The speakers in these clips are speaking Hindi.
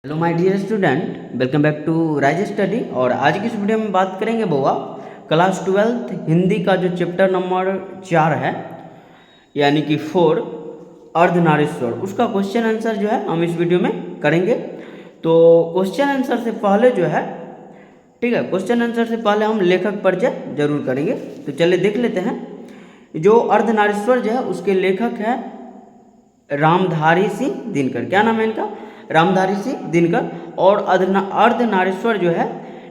Hello my dear student, welcome back to Rise Study. और आज की इस वीडियो में बात करेंगे बुआ क्लास 12th हिंदी का जो चैप्टर नंबर 4 है यानी कि 4 अर्धनारीश्वर, उसका क्वेश्चन आंसर जो है हम इस वीडियो में करेंगे। तो क्वेश्चन आंसर से पहले जो है, ठीक है, क्वेश्चन आंसर से पहले हम लेखक परिचय जरूर करेंगे। तो चलिए देख लेते हैं। जो अर्धनारीश्वर जो है उसके लेखक हैं रामधारी सिंह दिनकर। क्या नाम है इनका? रामधारी सिंह दिनकर। और अर्धनारीश्वर जो है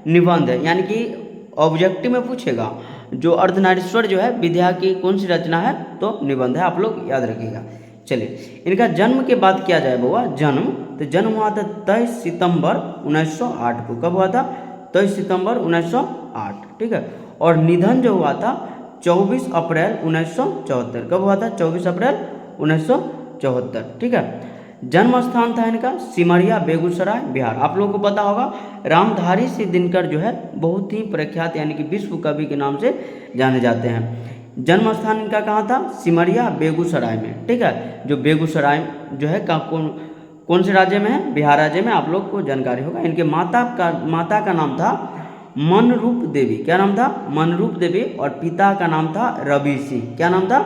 निबंध है, यानी कि ऑब्जेक्टिव में पूछेगा जो अर्धनारीश्वर जो है विद्या की कौन सी रचना है, तो निबंध है, आप लोग याद रखिएगा। चलिए इनका जन्म के बाद किया जाए बुआ जन्म, तो जन्म हुआ था 23 सितंबर 1908 को। कब हुआ था? 23 सितंबर 1908, ठीक है। और निधन जो हुआ था 24 अप्रैल 1974। कब हुआ था? 24 अप्रैल 1974, ठीक है। जन्म स्थान था इनका सिमरिया, बेगूसराय, बिहार। आप लोगों को पता होगा रामधारी सिंह दिनकर जो है बहुत ही प्रख्यात यानी कि विश्व कवि के नाम से जाने जाते हैं। जन्म स्थान इनका कहाँ था? सिमरिया, बेगूसराय में, ठीक है। जो बेगूसराय जो है कौन से राज्य में है? बिहार राज्य में। आप लोग को जानकारी होगा। इनके माता का नाम था मनरूप देवी। क्या नाम था? मनरूप देवी। और पिता का नाम था रवि सिंह। क्या नाम था?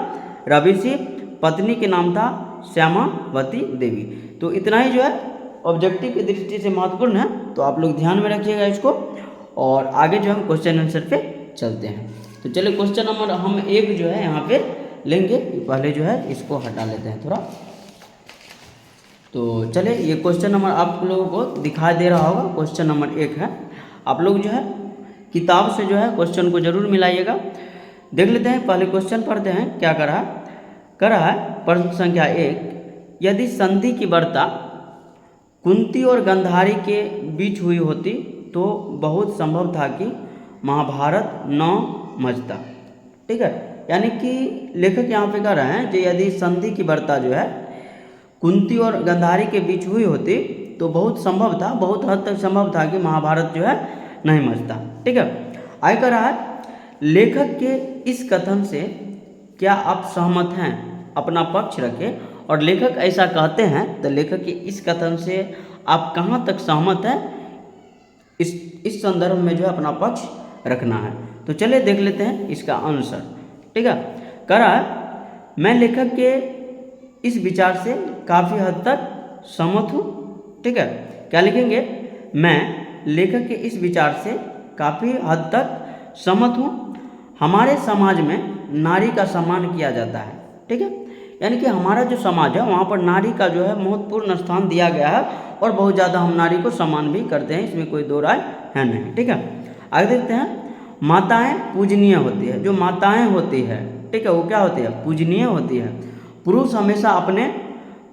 रवि सिंह। पत्नी के नाम था श्यामावती देवी। तो इतना ही जो है ऑब्जेक्टिव की दृष्टि से महत्वपूर्ण है, तो आप लोग ध्यान में रखिएगा इसको। और आगे जो हम क्वेश्चन आंसर पे चलते हैं। तो चलिए क्वेश्चन नंबर हम एक जो है यहाँ पे लेंगे। पहले जो है इसको हटा लेते हैं थोड़ा। तो चलिए ये क्वेश्चन नंबर आप लोगों को दिखाई दे रहा होगा, क्वेश्चन नंबर 1 है। आप लोग जो है किताब से जो है क्वेश्चन को जरूर मिलाइएगा। देख लेते हैं, पहले क्वेश्चन पढ़ते हैं क्या कर रहा है। प्रश्न संख्या 1, यदि संधि की वार्ता कुंती और गांधारी के बीच हुई होती तो बहुत संभव था कि महाभारत न मचता, ठीक है। यानी कि लेखक यहाँ पे कह रहे हैं कि यदि संधि की वार्ता जो है कुंती और गांधारी के बीच हुई होती तो बहुत संभव था, बहुत हद तक संभव था कि महाभारत जो है नहीं मचता, ठीक है। आगे कह रहा है लेखक के इस कथन से क्या आप सहमत हैं? अपना पक्ष रखें। और लेखक ऐसा कहते हैं तो लेखक के इस कथन से आप कहाँ तक सहमत हैं, इस संदर्भ में जो है अपना पक्ष रखना है। तो चलिए देख लेते हैं इसका आंसर, ठीक है। कह रहा है मैं लेखक के इस विचार से काफ़ी हद तक सहमत हूँ, ठीक है। क्या लिखेंगे? मैं लेखक के इस विचार से काफ़ी हद तक सहमत हूँ। हमारे समाज में नारी का सम्मान किया जाता है, ठीक है। यानी कि हमारा जो समाज है वहाँ पर नारी का जो है महत्वपूर्ण स्थान दिया गया है और बहुत ज़्यादा हम नारी को सम्मान भी करते हैं, इसमें कोई दो राय है नहीं, ठीक है। आगे देखते हैं, माताएं पूजनीय होती है। जो माताएं होती है, ठीक है, वो क्या होती है? पूजनीय होती है। पुरुष हमेशा अपने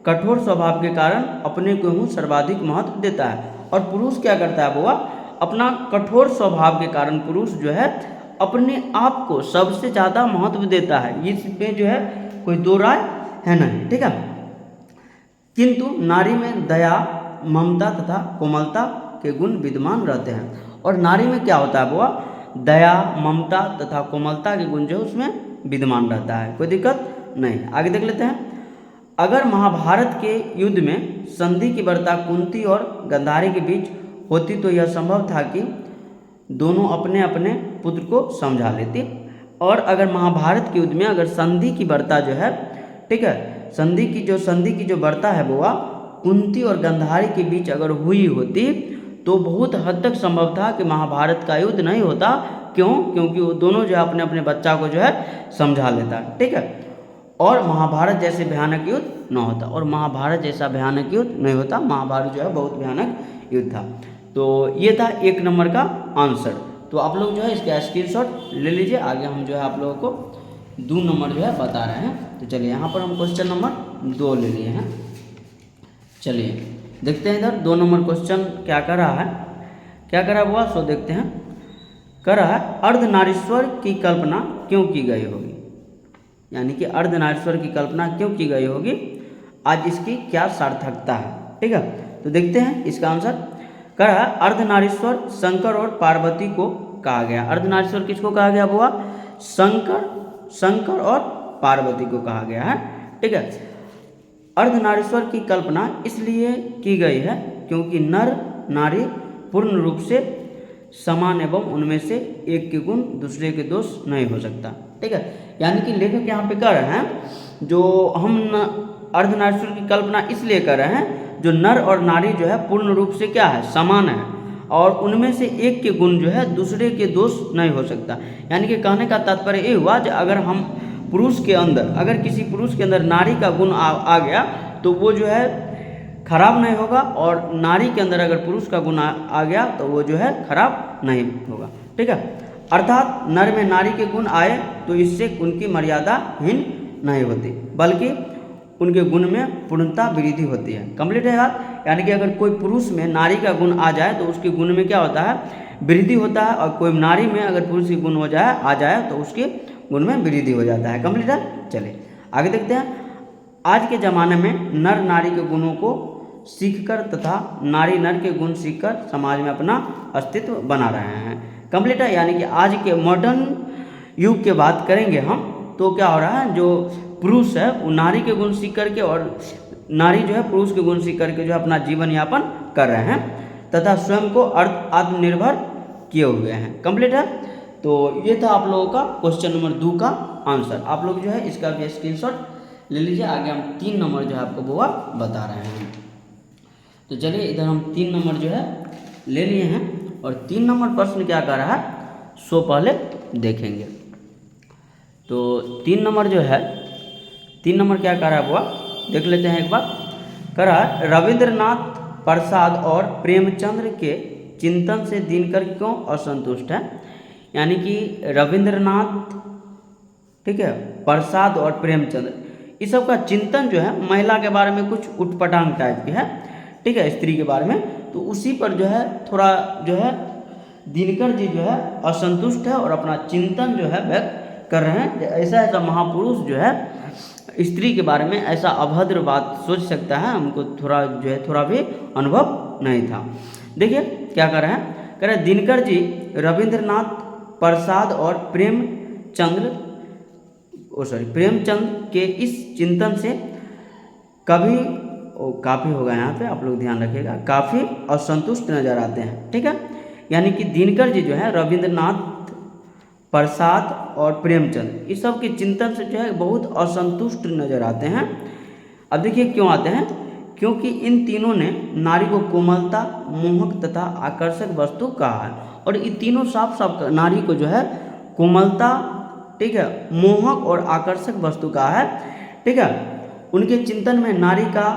कठोर स्वभाव के कारण अपने को ही सर्वाधिक महत्व देता है। और पुरुष क्या करता है बुआ? अपना कठोर स्वभाव के कारण पुरुष जो है अपने आप को सबसे ज़्यादा महत्व देता है, इसमें जो है कोई दो राय है नहीं, ठीक है। किंतु नारी में दया, ममता तथा कोमलता के गुण विद्यमान रहते हैं। और नारी में क्या होता है बुआ? दया, ममता तथा कोमलता के गुण जो उसमें विद्यमान रहता है, कोई दिक्कत नहीं। आगे देख लेते हैं, अगर महाभारत के युद्ध में संधि की वार्ता कुंती और गांधारी के बीच होती तो यह संभव था कि दोनों अपने अपने पुत्र को समझा लेती। और अगर महाभारत के युद्ध में अगर संधि की वार्ता जो है, ठीक है, संधि की जो वार्ता है बुआ कुंती और गांधारी के बीच अगर हुई होती तो बहुत हद तक संभव था कि महाभारत का युद्ध नहीं होता। क्यों? क्योंकि वो दोनों जो है अपने अपने बच्चा को जो है समझा लेता, ठीक है। और महाभारत जैसे भयानक युद्ध न होता। और महाभारत जैसा भयानक युद्ध नहीं होता, महाभारत जो है बहुत भयानक युद्ध था। तो ये था 1 नंबर का आंसर। तो आप लोग जो है इसका स्क्रीनशॉट ले लीजिए। आगे हम जो है आप लोगों को 2 नंबर जो है बता रहे हैं। तो चलिए यहाँ पर हम क्वेश्चन नंबर 2 ले लिए हैं। चलिए देखते हैं इधर 2 नंबर क्वेश्चन क्या कर रहा है, क्या कर रहा हुआ सो देखते हैं। कर रहा है अर्धनारीश्वर की कल्पना क्यों की गई होगी, यानी कि अर्धनारीश्वर की कल्पना क्यों की गई होगी, आज इसकी क्या सार्थकता है, ठीक है। तो देखते हैं इसका आंसर। कह रहा है अर्धनारीश्वर शंकर और पार्वती को कहा गया। अर्धनारीश्वर किसको कहा गया बुआ? शंकर और पार्वती को कहा गया है, ठीक है। अर्धनारीश्वर की कल्पना इसलिए की गई है क्योंकि नर नारी पूर्ण रूप से समान एवं उनमें से एक के गुण दूसरे के दोष नहीं हो सकता। ठीक है, यानी कि लेखक यहाँ पे कह रहे हैं जो हम अर्धनारीश्वर की कल्पना इसलिए कर रहे हैं जो नर और नारी जो है पूर्ण रूप से क्या है, समान है, और उनमें से एक के गुण जो है दूसरे के दोष नहीं हो सकता। यानी कि कहने का तात्पर्य ये हुआ कि अगर हम पुरुष के अंदर, अगर किसी पुरुष के अंदर नारी का गुण आ गया तो वो जो है खराब नहीं होगा, और नारी के अंदर अगर पुरुष का गुण आ गया तो वो जो है खराब नहीं होगा। ठीक है, अर्थात नर में नारी के गुण आए तो इससे उनकी मर्यादाहीन नहीं होती, बल्कि उनके गुण में पूर्णता वृद्धि होती है। कंप्लीट है बात। यानी कि अगर कोई पुरुष में नारी का गुण आ जाए तो उसके गुण में क्या होता है, वृद्धि होता है, और कोई नारी में अगर पुरुष के गुण आ जाए तो उसके गुण में वृद्धि हो जाता है। कंप्लीट है। चलिए आगे देखते हैं। आज के ज़माने में नर नारी के गुणों को सीखकर तथा नारी नर के गुण सीखकर समाज में अपना अस्तित्व बना रहे हैं। कंप्लीट है। यानी कि आज के मॉडर्न युग की बात करेंगे हम तो क्या हो रहा है, जो पुरुष है वो नारी के गुण सीख करके और नारी जो है पुरुष के गुण सीख करके जो है अपना जीवन यापन कर रहे हैं तथा स्वयं को आत्मनिर्भर किए हुए हैं। कंप्लीट है। तो ये था आप लोगों का क्वेश्चन नंबर 2 का आंसर। आप लोग जो है इसका भी स्क्रीनशॉट ले लीजिए। आगे हम 3 नंबर जो है आपको बुआ बता रहे हैं। तो चलिए इधर हम 3 नंबर जो है ले लिए हैं, और 3 नंबर प्रश्न क्या कर रहा है सो पहले देखेंगे। तो 3 नंबर जो है, 3 नंबर क्या कर रहा है बुआ देख लेते हैं एक बार। कह रहा है रविंद्रनाथ प्रसाद और प्रेमचंद्र के चिंतन से दिनकर क्यों असंतुष्ट है। यानी कि रविंद्रनाथ, ठीक है, प्रसाद और प्रेमचंद्र, इस सब का चिंतन जो है महिला के बारे में कुछ उटपटांग टाइप की है, ठीक है, स्त्री के बारे में, तो उसी पर जो है थोड़ा जो है दिनकर जी जो है असंतुष्ट है और अपना चिंतन जो है व्यक्त कर रहे हैं। ऐसा ऐसा महापुरुष जो है स्त्री के बारे में ऐसा अभद्र बात सोच सकता है, हमको थोड़ा जो है थोड़ा भी अनुभव नहीं था। देखिए क्या कर रहे हैं, कह रहे हैं दिनकर जी रविंद्रनाथ प्रसाद और प्रेमचंद के इस चिंतन से काफ़ी होगा यहाँ पे, आप लोग ध्यान रखिएगा, काफ़ी असंतुष्ट नजर आते हैं। ठीक है, यानी कि दिनकर जी जो है रविंद्रनाथ प्रसाद और प्रेमचंद इस सब के चिंतन से जो है बहुत असंतुष्ट नजर आते हैं। अब देखिए क्यों आते हैं, क्योंकि इन तीनों ने नारी को कोमलता, मोहक तथा आकर्षक वस्तु कहा है, और ये तीनों साफ साफ नारी को जो है कोमलता, ठीक है, मोहक और आकर्षक वस्तु कहा है। ठीक है, उनके चिंतन में नारी का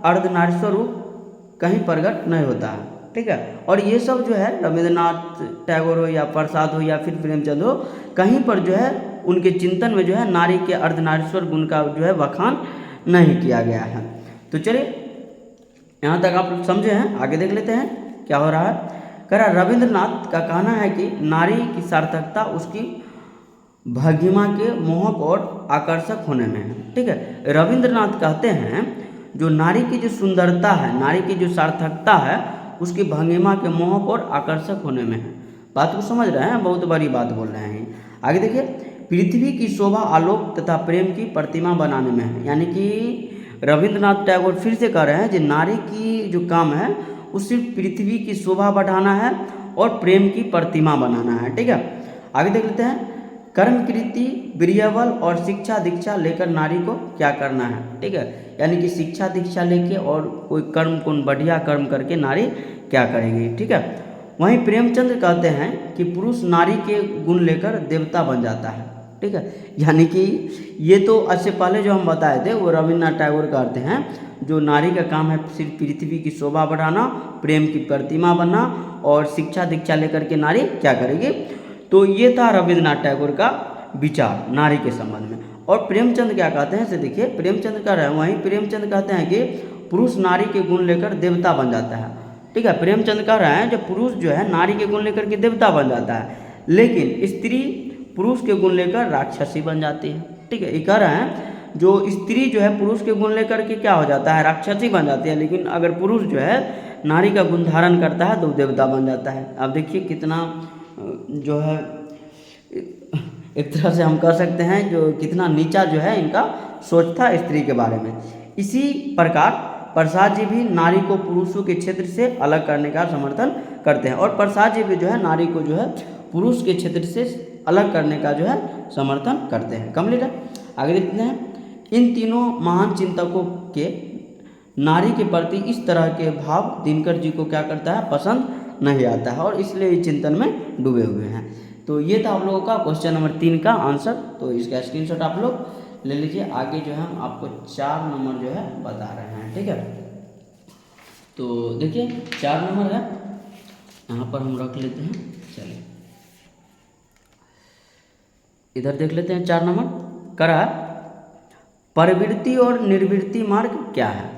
अर्धनारीश्वर रूप कहीं प्रकट नहीं होता है। ठीक है, और ये सब जो है रविंद्रनाथ टैगोर हो या प्रसाद हो या फिर प्रेमचंद हो, कहीं पर जो है उनके चिंतन में जो है नारी के अर्धनारीश्वर गुण का जो है बखान नहीं किया गया है। तो चलिए यहाँ तक आप लोग समझे हैं, आगे देख लेते हैं क्या हो रहा है। कह रहा रविंद्रनाथ का कहना है कि नारी की सार्थकता उसकी भंगिमा के मोहक और आकर्षक होने में है। ठीक है, रविंद्रनाथ कहते हैं जो नारी की जो सुंदरता है, नारी की जो सार्थकता है उसकी भंगिमा के मोहक और आकर्षक होने में है। बात को समझ रहे हैं, बहुत बड़ी बात बोल रहे हैं। आगे देखिए, पृथ्वी की शोभा आलोक तथा प्रेम की प्रतिमा बनाने में है। यानी कि रविंद्रनाथ टैगोर फिर से कह रहे हैं कि नारी की जो काम है वो सिर्फ पृथ्वी की शोभा बढ़ाना है और प्रेम की प्रतिमा बनाना है। ठीक है, आगे देख लेते हैं। कर्म कृति वीर्यबल और शिक्षा दीक्षा लेकर नारी को क्या करना है। ठीक है, यानी कि शिक्षा दीक्षा लेके और कोई कर्म को बढ़िया कर्म करके नारी क्या करेगी। ठीक है, वहीं प्रेमचंद्र कहते हैं कि पुरुष नारी के गुण लेकर देवता बन जाता है। ठीक है, यानी कि ये तो इससे पहले जो हम बताए थे वो रविन्द्रनाथ टैगोर कहते हैं जो नारी का काम है सिर्फ पृथ्वी की शोभा बढ़ाना, प्रेम की प्रतिमा बनना और शिक्षा दीक्षा लेकर के नारी क्या करेगी। तो ये था रविन्द्रनाथ टैगोर का विचार नारी के संबंध में। और प्रेमचंद क्या कहते हैं इसे देखिए, प्रेमचंद कह रहे हैं, वहीं प्रेमचंद कहते हैं कि पुरुष नारी के गुण लेकर देवता बन जाता है। ठीक है, प्रेमचंद कह रहे हैं जो पुरुष जो है नारी के गुण लेकर के देवता बन जाता है, लेकिन स्त्री पुरुष के गुण लेकर राक्षसी बन जाती है। ठीक है, ये कह रहे हैं जो स्त्री जो है पुरुष के गुण लेकर के क्या हो जाता है, राक्षसी बन जाती है, लेकिन अगर पुरुष जो है नारी का गुण धारण करता है तो देवता बन जाता है। आप देखिए कितना जो है एक तरह से हम कह सकते हैं जो कितना नीचा जो है इनका सोच था स्त्री के बारे में। इसी प्रकार प्रसाद जी भी नारी को पुरुषों के क्षेत्र से अलग करने का समर्थन करते हैं, और प्रसाद जी भी जो है नारी को जो है पुरुष के क्षेत्र से अलग करने का जो है समर्थन करते हैं। कंप्लीट है। आगे देखते हैं, इन तीनों महान चिंतकों के नारी के प्रति इस तरह के भाव दिनकर जी को क्या करता है, पसंद नहीं आता है, और इसलिए ये चिंतन में डूबे हुए हैं। तो ये था आप लोगों का क्वेश्चन नंबर 3 का आंसर। तो इसका स्क्रीनशॉट आप लोग ले लीजिए। आगे जो है हम आपको 4 नंबर जो है बता रहे हैं, ठीक है। तो देखिए 4 नंबर है, यहाँ पर हम रख लेते हैं। चलिए इधर देख लेते हैं 4 नंबर करा, प्रवृत्ति और निर्वृत्ति मार्ग क्या है,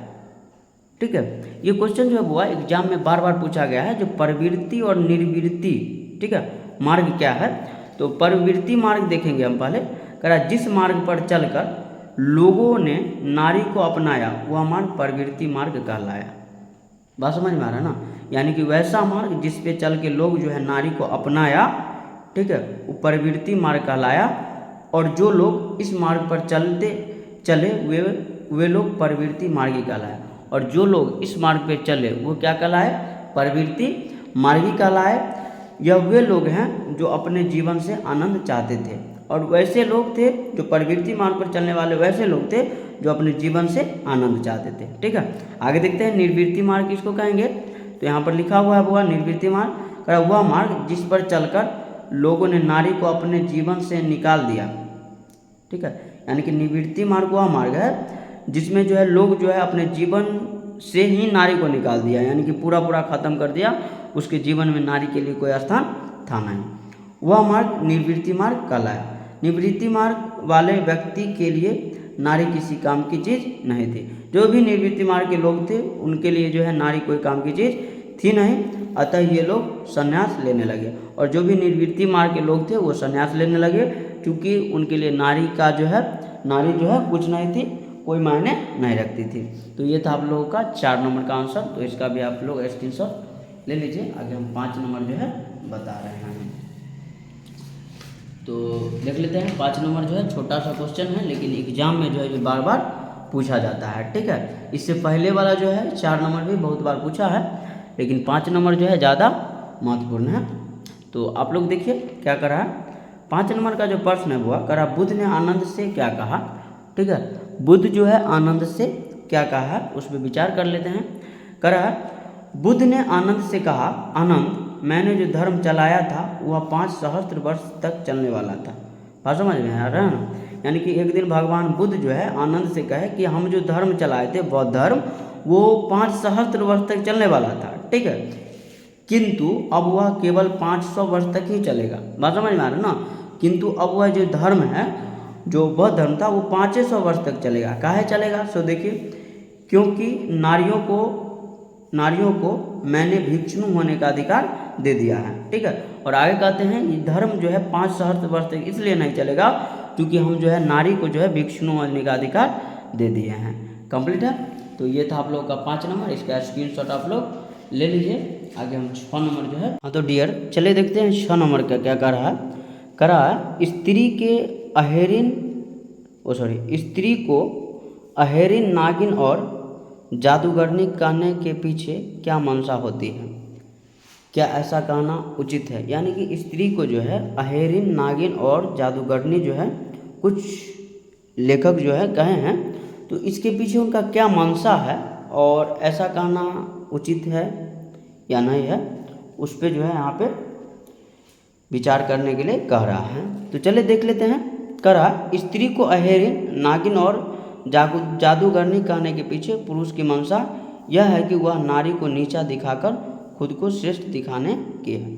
ठीक है। ये क्वेश्चन जो है वो एग्जाम में बार बार पूछा गया है, जो प्रवृत्ति और निर्वृत्ति, ठीक है, मार्ग क्या है। तो प्रवृत्ति मार्ग देखेंगे हम पहले। करा, जिस मार्ग पर चलकर लोगों ने नारी को अपनाया वह मार्ग प्रवृत्ति मार्ग कहलाया। बात समझ में आ रहा है ना, यानी कि वैसा मार्ग जिस पे चल के लोग जो है नारी को अपनाया, ठीक है, वो प्रवृत्ति मार्ग कहलाया। और जो लोग इस मार्ग पर चले वे लोग प्रवृत्ति मार्गी कहलाए, और जो लोग इस मार्ग पे चले वो क्या कहलाए, प्रवृत्ति मार्गी कहलाए। यह वे लोग हैं जो अपने जीवन से आनंद चाहते थे, और वैसे लोग थे जो प्रवृत्ति मार्ग पर चलने वाले वैसे लोग थे जो अपने जीवन से आनंद चाहते थे, ठीक है। आगे देखते हैं निर्वृत्ति मार्ग किसको कहेंगे। तो यहाँ पर लिखा हुआ है वह निर्वृत्ति मार्ग, वह मार्ग जिस पर चलकर लोगों ने नारी को अपने जीवन से निकाल दिया, ठीक है। यानी कि निवृत्ति मार्ग वह मार्ग है जिसमें जो है लोग जो है अपने जीवन से ही नारी को निकाल दिया, यानी कि पूरा खत्म कर दिया, उसके जीवन में नारी के लिए कोई स्थान था नहीं। वह मार्ग निवृत्ति मार्ग कहलाया। निवृत्ति मार्ग वाले व्यक्ति के लिए नारी किसी काम की चीज़ नहीं थी। जो भी निवृत्ति मार्ग के लोग थे उनके लिए जो है नारी कोई काम की चीज़ थी नहीं, अतः ये लोग संन्यास लेने लगे। और जो भी निवृत्ति मार्ग के लोग थे वो संन्यास लेने लगे, क्योंकि उनके लिए नारी जो है कुछ नहीं थी, कोई मायने नहीं रखती थी। तो ये था आप लोगों का 4 नंबर का आंसर। तो इसका भी आप लोग स्क्रीनशॉट ले लीजिए। आगे हम 5 नंबर जो है बता रहे हैं। तो देख लेते हैं 5 नंबर जो है छोटा सा क्वेश्चन है, लेकिन एग्जाम में जो है ये बार बार पूछा जाता है, ठीक है। इससे पहले वाला जो है 4 नंबर भी बहुत बार पूछा है, लेकिन 5 नंबर जो है ज़्यादा महत्वपूर्ण है। तो आप लोग देखिए क्या कर रहा है। 5 नंबर का जो प्रश्न है वो करा, बुद्ध ने आनंद से क्या कहा, ठीक है। बुद्ध जो है आनंद से क्या कहा है उस पर विचार कर लेते हैं। करा, बुद्ध ने आनंद से कहा, आनंद, मैंने जो धर्म चलाया था वह 5 सहस्त्र वर्ष तक चलने वाला था। बात समझ में आ रहा है ना, यानी कि एक दिन भगवान बुद्ध जो है आनंद से कहे कि हम जो धर्म चलाए थे बौद्ध धर्म, वो 5 सहस्त्र वर्ष तक चलने वाला था, ठीक है, किंतु अब वह केवल 500 वर्ष तक ही चलेगा। बात समझ में आ रहा है ना, किंतु अब वह जो धर्म है, जो बौद्ध धर्म था, वो 500 वर्ष तक चलेगा। काहे चलेगा, सो देखिए, क्योंकि नारियों को मैंने भिक्षु होने का अधिकार दे दिया है, ठीक है। और आगे कहते हैं ये धर्म जो है 5 सहस्त्र वर्ष तक इसलिए नहीं चलेगा क्योंकि हम जो है नारी को जो है भिक्षु होने का अधिकार दे दिए हैं। कंप्लीट है। तो ये था आप लोगों का 5 नंबर, इसका स्क्रीनशॉट आप लोग ले लीजिए। आगे हम 6 नंबर जो है, हाँ तो डियर चलिए देखते हैं 6 नंबर का क्या कर रहा है। करा, स्त्री को अहेरिन, नागिन और जादूगरनी कहने के पीछे क्या मंशा होती है, क्या ऐसा कहना उचित है। यानी कि स्त्री को जो है अहेरिन, नागिन और जादूगरनी जो है कुछ लेखक जो है कहे हैं, तो इसके पीछे उनका क्या मंशा है और ऐसा कहना उचित है या नहीं है, उस पर जो है यहाँ पे विचार करने के लिए कह रहा है। तो चलिए देख लेते हैं। करा, स्त्री को अहेरिन, नागिन और जादूगरनी कहने के पीछे पुरुष की मंशा यह है कि वह नारी को नीचा दिखाकर खुद को श्रेष्ठ दिखाने की है।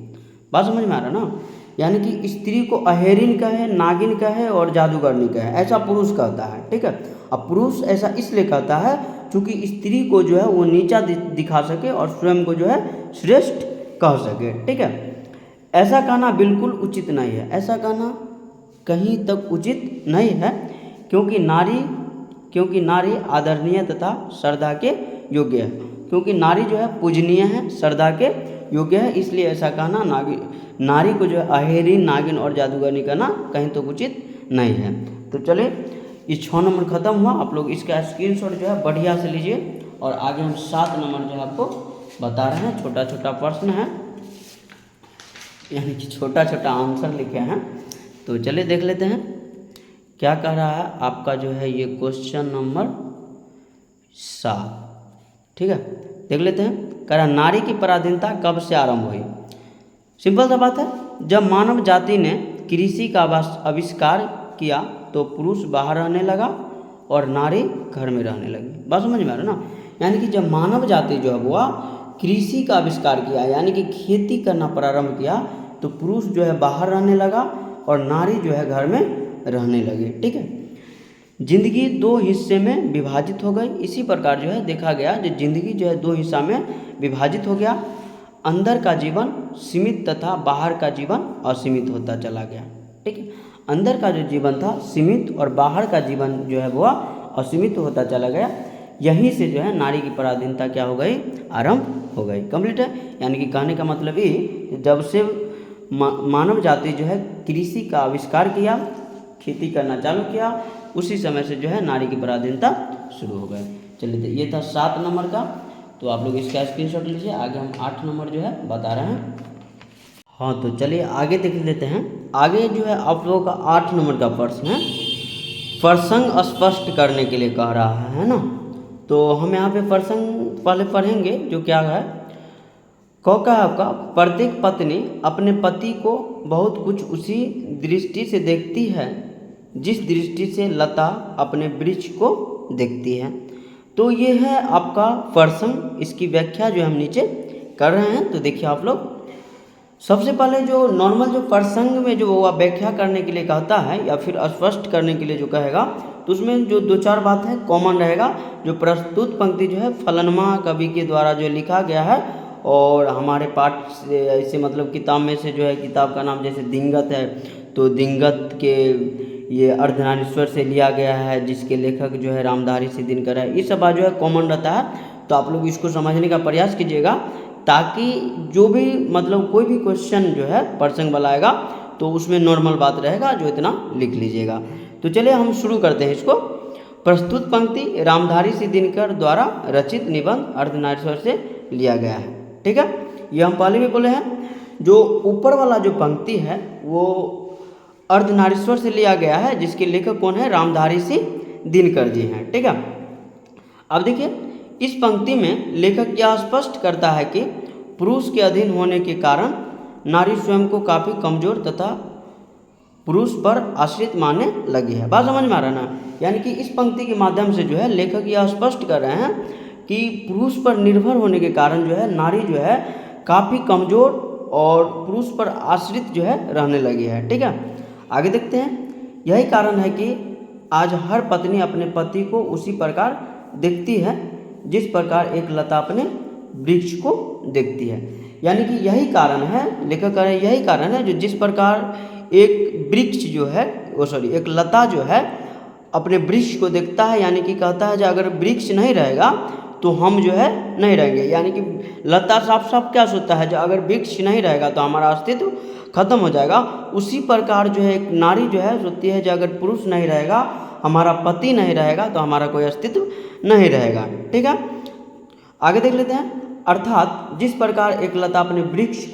बात समझ में आ रहा ना, यानी कि स्त्री को अहेरिन कहे, नागिन कहे और जादूगरनी कहे, ऐसा पुरुष कहता है, ठीक है। अब पुरुष ऐसा इसलिए कहता है क्योंकि स्त्री को जो है वो नीचा दिखा सके और स्वयं को जो है श्रेष्ठ कह सके, ठीक है। ऐसा कहना बिल्कुल उचित नहीं है, ऐसा कहना कहीं तक उचित नहीं है, क्योंकि नारी आदरणीय तथा श्रद्धा के योग्य है, क्योंकि नारी जो है पूजनीय है, श्रद्धा के योग्य है, इसलिए ऐसा कहना नारी को जो है अहेरिन, नागिन और जादूगरनी कहना कहीं तो उचित नहीं है। तो चलिए ये 6 नंबर खत्म हुआ। आप लोग इसका स्क्रीनशॉट जो है बढ़िया से लीजिए और आगे हम 7 नंबर जो है आपको बता रहे हैं। छोटा छोटा प्रश्न है, यानी कि छोटा छोटा आंसर लिखे हैं। तो चलिए देख लेते हैं क्या कह रहा है आपका जो है ये क्वेश्चन नंबर 7। ठीक है, देख लेते हैं। कह रहा नारी की पराधीनता कब से आरंभ हुई। सिंपल सा बात है, जब मानव जाति ने कृषि का आविष्कार किया तो पुरुष बाहर रहने लगा और नारी घर में रहने लगी। बात समझ में आ रहा है ना। यानी कि जब मानव जाति जो है वो कृषि का आविष्कार किया, यानी कि खेती करना प्रारंभ किया, तो पुरुष जो है बाहर रहने लगा और नारी जो है घर में रहने लगी। ठीक है, जिंदगी 2 हिस्से में विभाजित हो गई। इसी प्रकार जो है देखा गया जो जिंदगी जो है 2 हिस्सा में विभाजित हो गया। अंदर का जीवन सीमित तथा बाहर का जीवन असीमित होता चला गया। ठीक है, अंदर का जो जीवन था सीमित और बाहर का जीवन जो है वो असीमित होता चला गया। यहीं से जो है नारी की पराधीनता क्या हो गई, आरंभ हो गई। कंप्लीट है। यानी कि कहने का मतलब ये, जब से मानव जाति जो है कृषि का आविष्कार किया, खेती करना चालू किया, उसी समय से जो है नारी की पराधीनता शुरू हो गई। चलिए, तो ये था 7 नंबर का, तो आप लोग इसका स्क्रीनशॉट लीजिए। आगे हम 8 नंबर जो है बता रहे हैं। हाँ, तो चलिए आगे देख लेते हैं। आगे जो है आप लोगों का 8 नंबर का प्रश्न है, प्रसंग स्पष्ट करने के लिए कह रहा है ना। तो हम यहाँ पे प्रसंग पहले पढ़ेंगे जो क्या है। का आपका प्रत्येक पत्नी अपने पति को बहुत कुछ उसी दृष्टि से देखती है जिस दृष्टि से लता अपने वृक्ष को देखती है। तो ये है आपका प्रसंग। इसकी व्याख्या जो हम नीचे कर रहे हैं। तो देखिए आप लोग, सबसे पहले जो नॉर्मल जो प्रसंग में जो वह व्याख्या करने के लिए कहता है या फिर स्पष्ट करने के लिए जो कहेगा, तो उसमें जो 2-4 बात है कॉमन रहेगा। जो प्रस्तुत पंक्ति जो है फलनमा कवि के द्वारा जो लिखा गया है और हमारे पाठ से ऐसे मतलब किताब में से जो है, किताब का नाम जैसे दिंगत है, तो दिंगत के ये अर्धनारीश्वर से लिया गया है, जिसके लेखक जो है रामधारी सिंह दिनकर है। ये सब बात जो है कॉमन रहता है। तो आप लोग इसको समझने का प्रयास कीजिएगा, ताकि जो भी मतलब कोई भी क्वेश्चन जो है प्रसंग वाला आएगा तो उसमें नॉर्मल बात रहेगा, जो इतना लिख लीजिएगा। तो चलिए हम शुरू करते हैं इसको। प्रस्तुत पंक्ति रामधारी सिंह दिनकर द्वारा रचित निबंध अर्धनारीश्वर से लिया गया है। ठीक है, ये हम पहले भी बोले हैं। जो ऊपर वाला जो पंक्ति है वो अर्धनारीश्वर से लिया गया है, जिसके लेखक कौन है, रामधारी सिंह दिनकर जी हैं। ठीक है, अब देखिए इस पंक्ति में लेखक यह स्पष्ट करता है कि पुरुष के अधीन होने के कारण नारी स्वयं को काफ़ी कमजोर तथा पुरुष पर आश्रित मानने लगी है। बात समझ में आ रहा है ना। यानी कि इस पंक्ति के माध्यम से जो है लेखक यह स्पष्ट कर रहे हैं कि पुरुष पर निर्भर होने के कारण जो है नारी जो है काफ़ी कमजोर और पुरुष पर आश्रित जो है रहने लगी है। ठीक है, आगे देखते हैं। यही कारण है कि आज हर पत्नी अपने पति को उसी प्रकार देखती है जिस प्रकार एक लता अपने वृक्ष को देखती है। यानी कि यही कारण है, लेखक कह रहे हैं यही कारण है जो जिस प्रकार एक वृक्ष जो है एक लता जो है अपने वृक्ष को देखता है। यानी कि कहता है जो अगर वृक्ष नहीं रहेगा तो हम जो है नहीं रहेंगे। यानी कि लता साफ साफ क्या सोचता है, जो अगर वृक्ष नहीं रहेगा तो हमारा अस्तित्व खत्म हो जाएगा। उसी प्रकार जो है एक नारी जो है सोचती है जो अगर पुरुष नहीं रहेगा, हमारा पति नहीं रहेगा, तो हमारा कोई अस्तित्व नहीं रहेगा। ठीक है, आगे देख लेते हैं। अर्थात जिस प्रकार एक लता अपने वृक्ष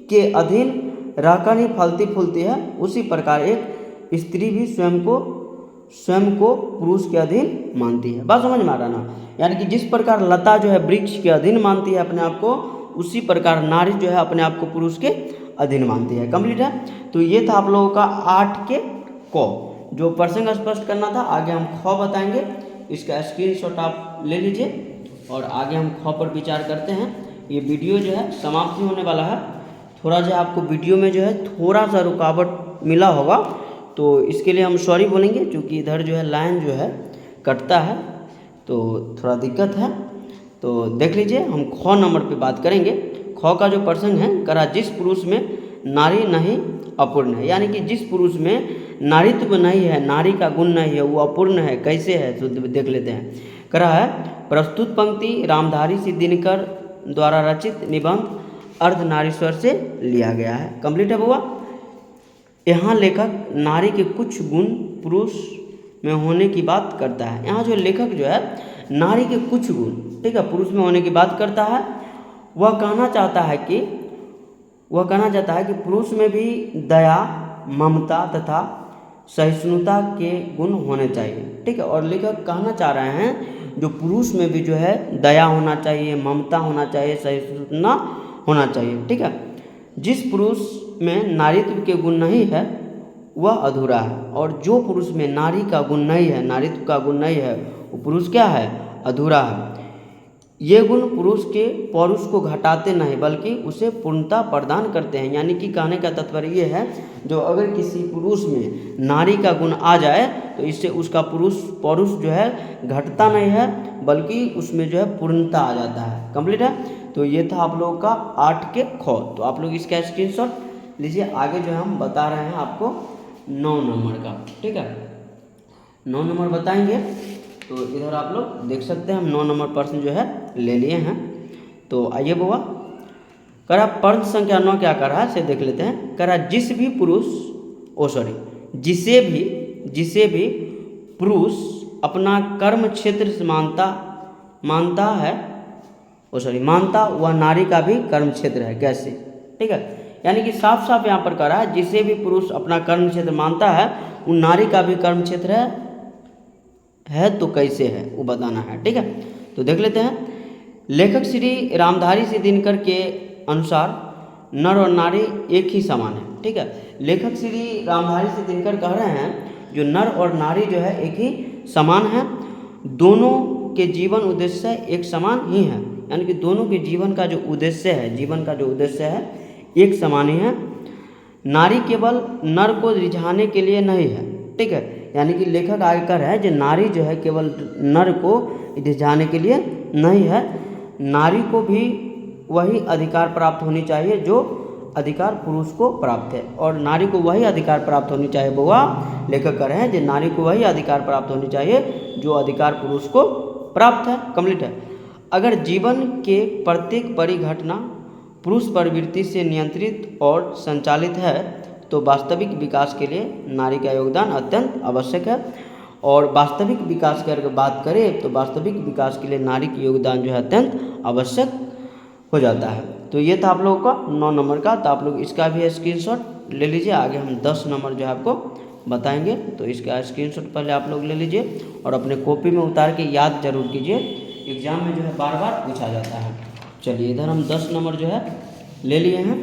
के अधीन रहकर ही फलती फूलती है, उसी प्रकार एक स्त्री भी स्वयं को पुरुष के अधीन मानती है। बात समझ में आ रहा ना। यानी कि जिस प्रकार लता जो है वृक्ष के अधीन मानती है अपने आप को, उसी प्रकार नारी जो है अपने आप को पुरुष के अधीन मानती है। कंप्लीट है। तो ये था आप लोगों का 8 के को जो प्रसंग स्पष्ट करना था। आगे हम ख बताएंगे, इसका स्क्रीनशॉट आप ले लीजिए और आगे हम ख पर विचार करते हैं। ये वीडियो जो है समाप्ति होने वाला है। थोड़ा जो आपको वीडियो में जो है थोड़ा सा रुकावट मिला होगा, तो इसके लिए हम सॉरी बोलेंगे, क्योंकि इधर जो है लाइन जो है कटता है तो थोड़ा दिक्कत है। तो देख लीजिए, हम ख नंबर पे बात करेंगे। ख का जो प्रसंग है, करा जिस पुरुष में नारी नहीं अपूर्ण है। यानी कि जिस पुरुष में नारीत्व नहीं है, नारी का गुण नहीं है, वो अपूर्ण है। कैसे है तो देख लेते हैं। करा है प्रस्तुत पंक्ति रामधारी सिंह दिनकर द्वारा रचित निबंध अर्धनारीश्वर से लिया गया है। कंप्लीट है बुआ। यहाँ लेखक नारी के कुछ गुण पुरुष में होने की बात करता है। यहाँ जो लेखक जो है नारी के कुछ गुण, ठीक है, पुरुष में होने की बात करता है। वह कहना चाहता है कि पुरुष में भी दया, ममता तथा सहिष्णुता के गुण होने चाहिए, ठीक है। और लेखक कहना चाह रहे हैं जो पुरुष में भी जो है दया होना चाहिए, ममता होना चाहिए, सहिष्णुता होना चाहिए, ठीक है। जिस पुरुष में नारीत्व के गुण नहीं है वह अधूरा है, और जो पुरुष में नारी का गुण नहीं है, नारीत्व का गुण नहीं है, वो पुरुष क्या है, अधूरा है। ये गुण पुरुष के पौरुष को घटाते नहीं बल्कि उसे पूर्णता प्रदान करते हैं। यानी कि कहने का तात्पर्य ये है, जो अगर किसी पुरुष में नारी का गुण आ जाए तो इससे उसका पौरुष जो है घटता नहीं है बल्कि उसमें जो है पूर्णता आ जाता है, कंप्लीट है। तो ये था आप लोगों का 8 के ख। तो आप लोग इसका स्क्रीनशॉट लीजिए। आगे जो है हम बता रहे हैं आपको 9 नंबर का, ठीक है, 9 नंबर बताएंगे। तो इधर आप लोग देख सकते हैं हम 9 नंबर प्रश्न जो है ले लिए हैं। तो आइए बुआ, कह रहा प्रश्न संख्या 9 क्या कर रहा है से देख लेते हैं। कह रहा जिसे भी पुरुष अपना कर्म क्षेत्र से मानता वह नारी का भी कर्म क्षेत्र है, कैसे, ठीक है। यानी कि साफ साफ यहाँ पर कह रहा है जिसे भी पुरुष अपना कर्म क्षेत्र मानता है वो नारी का भी कर्म क्षेत्र है तो कैसे है वो बताना है, ठीक है। तो देख लेते हैं। लेखक श्री रामधारी सिंह दिनकर के अनुसार नर और नारी एक ही समान है, ठीक है। लेखक श्री रामधारी सिंह दिनकर कह रहे हैं जो नर और नारी जो है एक ही समान है, दोनों के जीवन उद्देश्य एक समान ही है। यानी कि दोनों के जीवन का जो उद्देश्य है एक समान ही है। नारी केवल नर को रिझाने के लिए नहीं है, ठीक है। यानी कि लेखक आगे कह रहा है जो नारी जो है केवल नर को रिझाने के लिए नहीं है, नारी को भी वही अधिकार प्राप्त होनी चाहिए जो अधिकार पुरुष को प्राप्त है, और नारी को वही अधिकार प्राप्त होनी चाहिए बुआ। लेखक कह रहे हैं जो नारी को वही अधिकार प्राप्त होनी चाहिए जो अधिकार पुरुष को प्राप्त है, कंप्लीट है। अगर जीवन के प्रत्येक बड़ी घटना पुरुष प्रवृत्ति से नियंत्रित और संचालित है तो वास्तविक विकास के लिए नारी का योगदान अत्यंत आवश्यक है। और वास्तविक विकास की अगर बात करें तो वास्तविक विकास के लिए नारी का योगदान जो है अत्यंत आवश्यक हो जाता है। तो ये था आप लोगों का 9 नंबर का। तो आप लोग इसका भी स्क्रीनशॉट ले लीजिए। आगे हम 10 नंबर जो है आपको बताएंगे, तो इसका स्क्रीनशॉट पहले आप लोग ले लीजिए और अपने कॉपी में उतार के याद जरूर कीजिए, एग्जाम में जो है बार बार पूछा जाता है। चलिए इधर हम 10 नंबर जो है ले लिए हैं।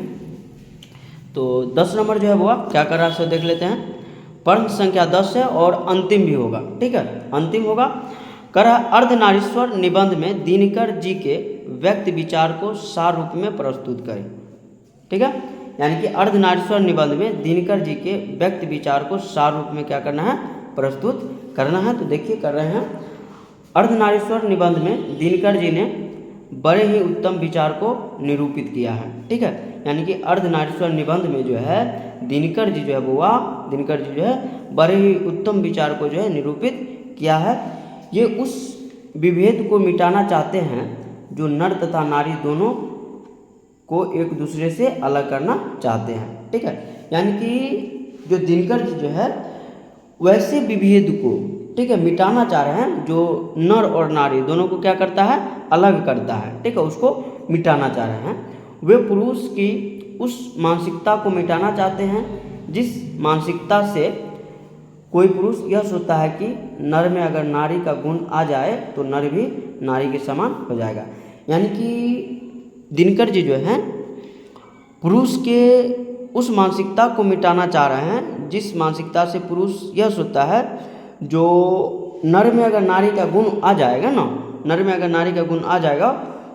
तो 10 नंबर जो है वो क्या कर रहा है सो देख लेते हैं। प्रश्न संख्या 10 है और अंतिम भी होगा, ठीक है, अंतिम होगा। कह रहा अर्धनारीश्वर निबंध में दिनकर जी के व्यक्ति विचार को सार रूप में प्रस्तुत करें, ठीक है। यानी कि अर्धनारीश्वर निबंध में दिनकर जी के व्यक्ति विचार को सार रूप में क्या करना है, प्रस्तुत करना है। तो देखिए कर रहे हैं। अर्धनारीश्वर निबंध में दिनकर जी ने बड़े ही उत्तम विचार को निरूपित किया है, ठीक है। यानी कि अर्धनारीश्वर निबंध में जो है दिनकर जी जो है दिनकर जी जो है बड़े ही उत्तम विचार को जो है निरूपित किया है। ये उस विभेद को मिटाना चाहते हैं जो नर तथा नारी दोनों को एक दूसरे से अलग करना चाहते हैं, ठीक है। यानी कि जो दिनकर जी जो है वैसे विभेद को, ठीक है, मिटाना चाह रहे हैं जो नर और नारी दोनों को क्या करता है, अलग करता है, ठीक है, उसको मिटाना चाह रहे हैं। वे पुरुष की उस मानसिकता को मिटाना चाहते हैं जिस मानसिकता से कोई पुरुष यह सोचता है कि नर में अगर नारी का गुण आ जाए तो नर भी नारी के समान हो जाएगा। यानी कि दिनकर जी जो हैं पुरुष के उस मानसिकता को मिटाना चाह रहे हैं जिस मानसिकता से पुरुष यह सोचता है जो नर में अगर नारी का गुण आ जाएगा ना, नर में अगर नारी का गुण आ जाएगा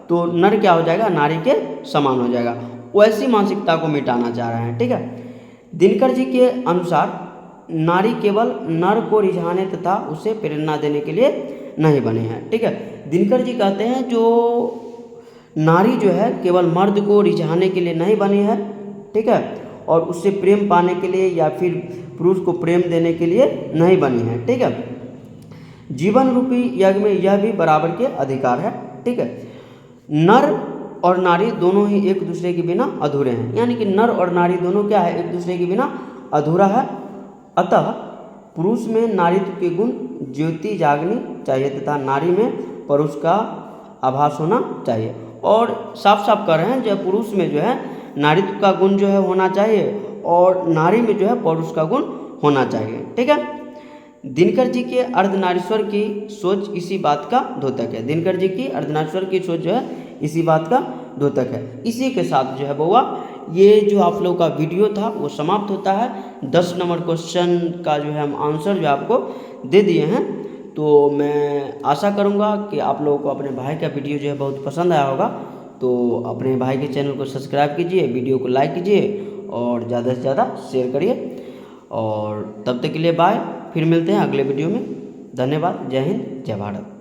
तो नर क्या हो जाएगा, नारी के समान हो जाएगा। वैसी मानसिकता को मिटाना चाह रहे हैं, ठीक है। दिनकर जी के अनुसार नारी केवल नर को रिझाने तथा उसे प्रेरणा देने के लिए नहीं बने हैं, ठीक है। दिनकर जी कहते हैं जो नारी जो है केवल मर्द को रिझाने के लिए नहीं बनी है, ठीक है, और उससे प्रेम पाने के लिए या फिर पुरुष को प्रेम देने के लिए नहीं बनी है, ठीक है। जीवन रूपी यज्ञ में यह भी बराबर के अधिकार है, ठीक है। नर और नारी दोनों ही एक दूसरे के बिना अधूरे हैं। यानी कि नर और नारी दोनों क्या है, एक दूसरे के बिना अधूरा है। अतः पुरुष में नारीत्व के गुण ज्योति जागनी चाहिए तथा नारी में पुरुष का आभास होना चाहिए। और साफ साफ कर रहे हैं जो पुरुष में जो है नारीत्व का गुण जो है होना चाहिए और नारी में जो है पुरुष का गुण होना चाहिए। ठीक है। दिनकर जी के अर्धनारीश्वर की सोच इसी बात का द्योतक है। दिनकर जी की अर्धनारीश्वर की सोच जो है इसी बात का द्योतक है। इसी के साथ जो है बउआ ये जो आप लोग का वीडियो था वो समाप्त होता है। 10 नंबर क्वेश्चन का जो है हम आंसर जो आपको दे दिए हैं। तो मैं आशा करूँगा कि आप लोगों को अपने भाई का वीडियो जो है बहुत पसंद आया होगा। तो अपने भाई के चैनल को सब्सक्राइब कीजिए, वीडियो को लाइक कीजिए और ज़्यादा से ज़्यादा शेयर करिए। और तब तक के लिए बाय, फिर मिलते हैं अगले वीडियो में। धन्यवाद। जय हिंद, जय भारत।